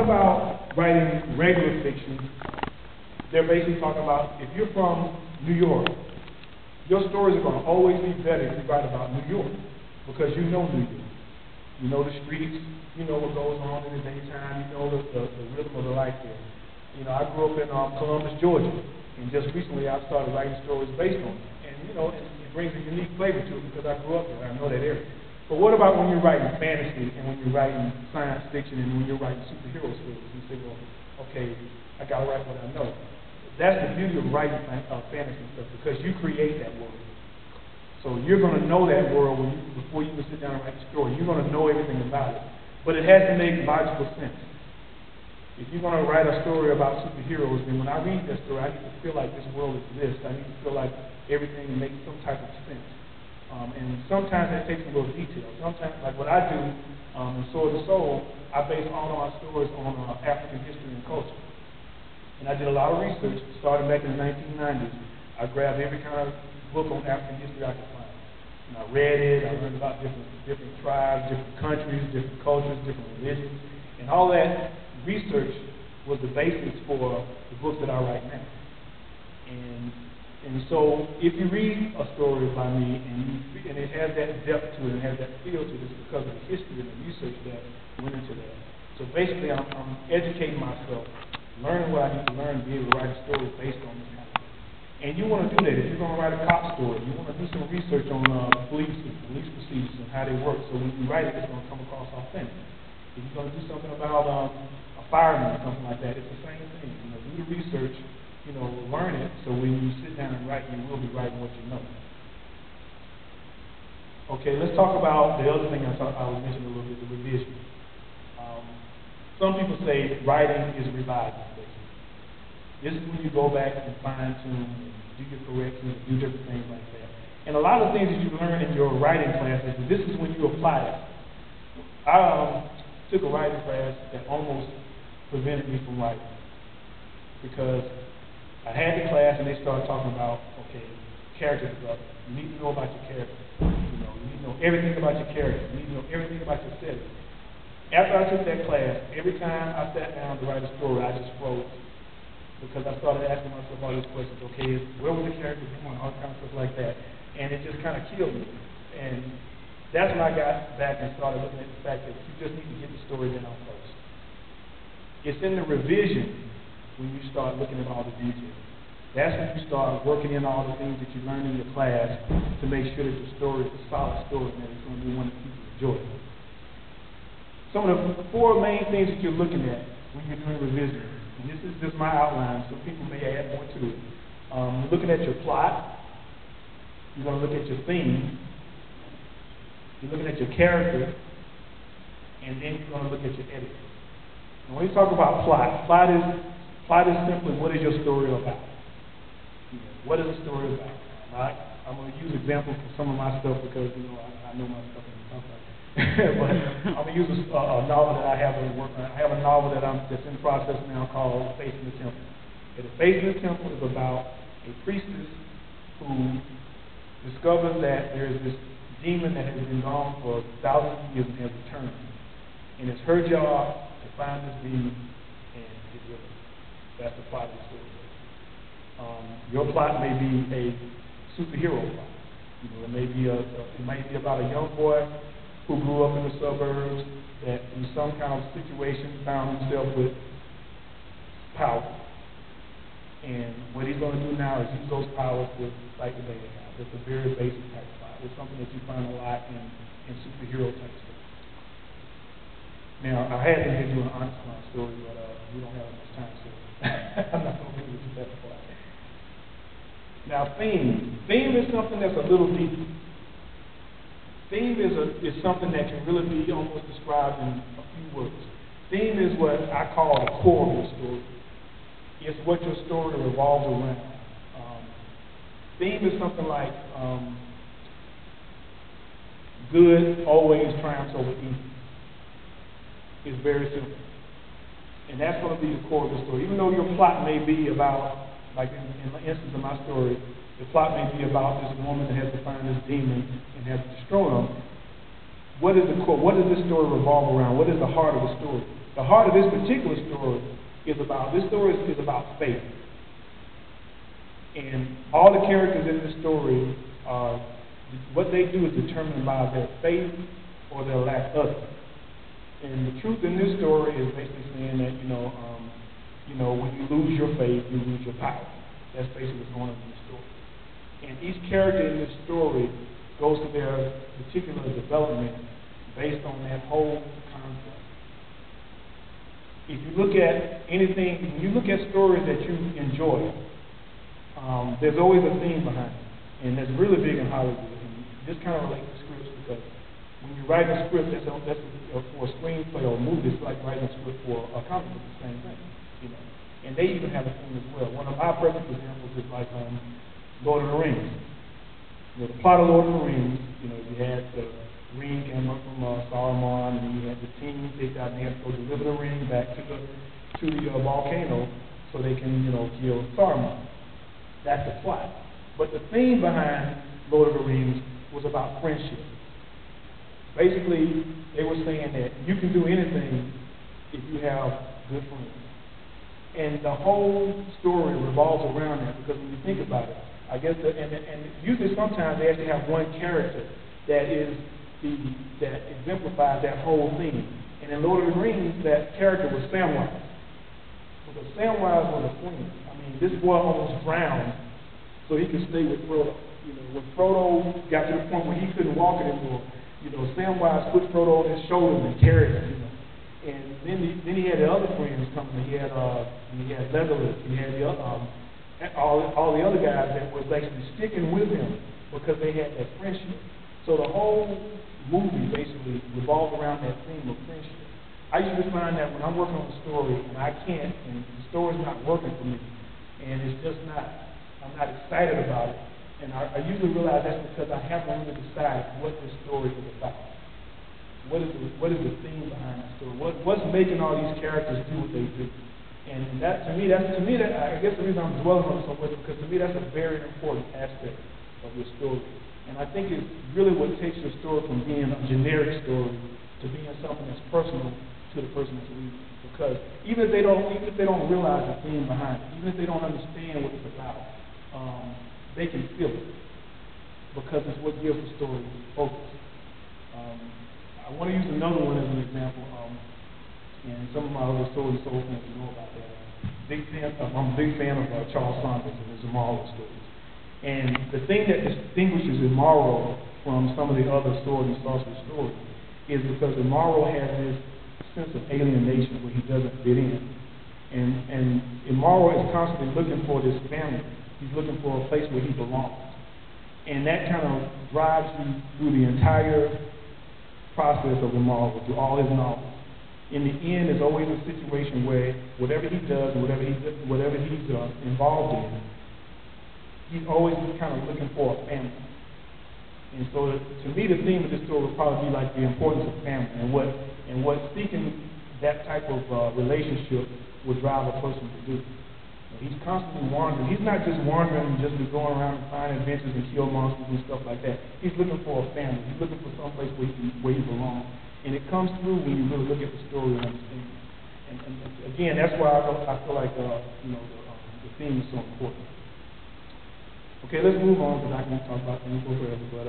About writing regular fiction, they're basically talking about if you're from New York, your stories are going to always be better if you write about New York because you know New York. You know the streets, you know what goes on in the daytime, you know the rhythm of the life there. You know, I grew up in Columbus, Georgia, and just recently I started writing stories based on it. And, you know, it brings a unique flavor to it because I grew up there. I know that area. But what about when you're writing fantasy and when you're writing science fiction and when you're writing superhero stories? You say, well, okay, I got to write what I know. That's the beauty of writing fantasy stuff because you create that world. So you're going to know that world before you even sit down and write the story. You're going to know everything about it. But it has to make logical sense. If you're going to write a story about superheroes, then when I read that story, I need to feel like this world exists. I need to feel like everything makes some type of sense. And sometimes that takes a little detail. Sometimes, like what I do in Sword to Soul, I base all of my stories on African history and culture. And I did a lot of research, starting back in the 1990s. I grabbed every kind of book on African history I could find. And I read it, I learned about different tribes, different countries, different cultures, different religions. And all that research was the basis for the books that I write now. And so if you read a story by me and it has that depth to it and has that feel to it, it's because of the history and the research that went into that. So basically I'm educating myself, learning what I need to learn to be able to write a story based on this kind of thing. And you want to do that. If you're going to write a cop story, you want to do some research on police procedures and how they work. So when you write it, it's going to come across authentic. If you're going to do something about a fireman or something like that, it's the same thing. You know, do the research, you know, learn it, so when you sit down and write, you will be writing what you know. Okay, let's talk about the other thing I was mentioning a little bit, the revision. Some people say writing is revising, basically. This is when you go back and fine-tune, do your corrections, do different things like that. And a lot of things that you learn in your writing classes, this is when you apply it. I took a writing class that almost prevented me from writing because I had the class and they started talking about, okay, character development. You need to know about your character. You need to know everything about your character. You need to know everything about your setting. After I took that class, every time I sat down to write a story, I just froze because I started asking myself all these questions. Okay, where was the character going? All kinds of stuff like that. And it just kind of killed me. And that's when I got back and started looking at the fact that you just need to get the story down first. It's in the revision when you start looking at all the details. That's when you start working in all the things that you learned in your class to make sure that the story is a solid story and that it's going to be one that people enjoy. Some of the four main things that you're looking at when you're doing revision, and this is just my outline, so people may add more to it. You're looking at your plot. You're going to look at your theme. You're looking at your character, and then you're going to look at your editing. And when you talk about plot is simply what is your story about? What is the story about? I'm going to use examples for some of my stuff because I know my stuff and stuff like that. But I'm going to use a novel that I have in work on. I have a novel that's in process now called Faith in the Temple. And the Faith in the Temple is about a priestess who discovers that there is this demon that has been gone for thousands of years and has returned. And it's her job to find this demon and get rid of it. That's the plot of the story. Your plot may be a superhero plot. It may be about a young boy who grew up in the suburbs that in some kind of situation found himself with power. And what he's going to do now is use those powers to fight the bad guys. It's a very basic type of plot. It's something that you find a lot in superhero type stuff. Now, I had to give you an honest story, but we don't have much time, so I'm not going to give you that part. Now, theme. Theme is something that's a little deeper. Theme is something that can really be almost described in a few words. Theme is what I call the core of your story. It's what your story revolves around. Theme is something like good always triumphs over evil. It's very simple. And that's going to be the core of the story. Even though your plot may be about, like in the instance of my story, the plot may be about this woman that has to find this demon and has to destroy him. What is the core? What does this story revolve around? What is the heart of the story? the heart of this particular story is about faith. And all the characters in this story are, what they do is determined by their faith or their lack of it. And the truth in this story is basically saying that, when you lose your faith, you lose your power. That's basically what's going on in the story. And each character in this story goes to their particular development based on that whole concept. If you look at anything, when you look at stories that you enjoy, there's always a theme behind it. And that's really big in Hollywood. And this kind of relates to scripts because when you write a script that's for a screenplay or a movie, it's like writing a script for a comic book, the same thing. And they even have a theme as well. One of my perfect examples is like Lord of the Rings. The plot of Lord of the Rings, you had the ring came up from Saruman, and you had the team picked out, and they had to go deliver the ring back to the volcano so they can, kill Saruman. That's the plot. But the theme behind Lord of the Rings was about friendship. Basically, they were saying that you can do anything if you have good friends. And the whole story revolves around that because when you think about it, I guess, and usually sometimes they actually have one character that exemplifies that whole thing. And in Lord of the Rings, that character was Samwise. Because Samwise was a friend. I mean, this boy almost drowned so he could stay with Frodo. When Frodo got to the point where he couldn't walk anymore, Samwise put Frodo on his shoulders and carried him. And then he had the other friends coming. He had Legolas. He had all the other guys that was actually sticking with him because they had that friendship. So the whole movie basically revolved around that theme of friendship. I usually find that when I'm working on a story and the story's not working for me, and I'm not excited about it, and I usually realize that's because I haven't really decided what this story is about. What is the theme behind the story? What's making all these characters do what they do? And that to me, I guess the reason I'm dwelling on it so much is because to me that's a very important aspect of your story. And I think it's really what takes your story from being a generic story to being something that's personal to the person that's reading it. Because even if they don't realize the theme behind it, even if they don't understand what it's about, they can feel it because it's what gives the story focus. I want to use another one as an example, and some of my other stories soul fans know about that. I'm a big fan of Charles Saunders and his Immoral stories. And the thing that distinguishes Immoral from some of the other sword and sorcery stories is because Immoral has this sense of alienation where he doesn't fit in. And Immoral is constantly looking for this family. He's looking for a place where he belongs. And that kind of drives you through the entire process of Immoral, through all his novels. In the end, there's always a situation where whatever he does, whatever he's involved in, he's always kind of looking for a family. And so, to me, the theme of this story would probably be like the importance of family and what seeking that type of relationship would drive a person to do. He's constantly wandering. He's not just wandering just to go around and find adventures and kill monsters and stuff like that. He's looking for a family. He's looking for someplace where he belongs. And it comes through when you really look at the story and understand it. And again, that's why I feel like the theme is so important. Okay, let's move on because I can talk about things forever. But